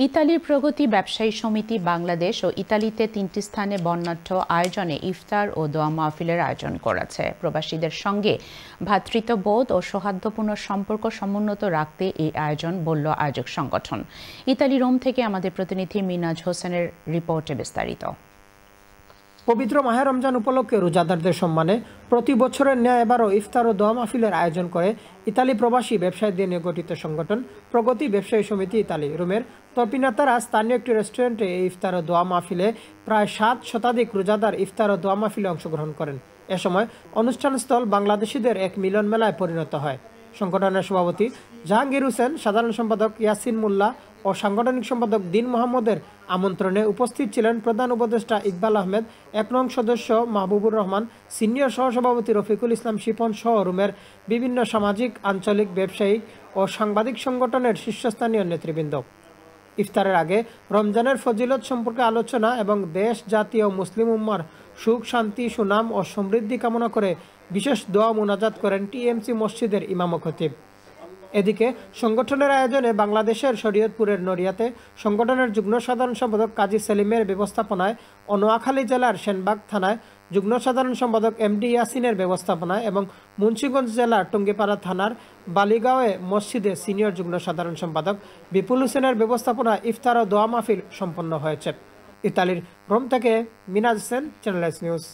ইতালির প্রগতি ব্যবসায়ী সমিতি বাংলাদেশ ও ইতালিতে ৩টি স্থানে বর্ণাঢ্য আয়োজনে ইফতার ও দোয়া মাহফিলের আয়োজন করেছে। প্রবাসীদের সঙ্গে ভ্রাতৃত্ববোধ ও সৌহার্দ্যপূর্ণ সম্পর্ক সমুন্নত রাখতে এই আয়োজন বলল আয়োজক সংগঠন। ইতালি রোম থেকে আমাদের প্রতিনিধি মিনাজ হোসেনের রিপোর্টে বিস্তারিত। পবিত্র মাহে রমজান উপলক্ষে রোজাদারদের সম্মানে প্রতি বছরের ন্যায় এবারও ইফতার ও দোয়া মাহফিলের আয়োজন করে ইতালি প্রবাসী ব্যবসায়ীদের নিয়ে গঠিত সংগঠন প্রগতি ব্যবসায়ী সমিতি ইতালি। রোমের তপিনাতারা স্থানীয় একটি রেস্টুরেন্টে এই ইফতার ও দোয়া মাহফিলে প্রায় 7 শতাধিক রোজাদার ইফতার ও দোয়া মাহফিলে অংশগ্রহণ করেন। এ সময় অনুষ্ঠানস্থল বাংলাদেশিদের এক মিলন মেলায় পরিণত হয়। সংগঠনের সভাপতি জাহাঙ্গীর হোসেন, সাধারণ সম্পাদক ইয়াসিন মোল্লা ও সাংগঠনিক সম্পাদক দিন মোহাম্মদের আমন্ত্রণে উপস্থিত ছিলেন প্রধান উপদেষ্টা ইকবাল আহমেদ, 1 নং সদস্য মাহবুবুর রহমান, সিনিয়র সহসভাপতি রফিকুল ইসলাম শিপন সহ রোমের বিভিন্ন সামাজিক, আঞ্চলিক, ব্যবসায়িক ও সাংবাদিক সংগঠনের শীর্ষস্থানীয় নেতৃবৃন্দ। ইফতারের আগে রমজানের ফজিলত সম্পর্কে আলোচনা এবং দেশ, জাতি ও মুসলিম উম্মার সুখ, শান্তি, সুনাম ও সমৃদ্ধি কামনা করে বিশেষ দোয়া মুনাজাত করেন টিএমসি মসজিদের ইমাম ও খতিব। এদিকে সংগঠনের আয়োজনে বাংলাদেশের শরীয়তপুরের নড়িয়াতে সংগঠনের যুগ্ম সাধারণ সম্পাদক কাজী সেলিমের ব্যবস্থাপনায় ও নোয়াখালী জেলার সেনবাগ থানায় যুগ্ম সাধারণ সম্পাদক এমডি ইয়াসিনের ব্যবস্থাপনায় এবং মুন্সিগঞ্জ জেলার টঙ্গিপাড়া থানার বালিগাঁওয়ে মসজিদে সিনিয়র যুগ্ম সাধারণ সম্পাদক বিপুল হোসেনের ব্যবস্থাপনায় ইফতার ও দোয়া মাহফিল সম্পন্ন হয়েছে। ইতালির রোম থেকে মিনাজ হোসেন, চ্যানেল এস নিউজ।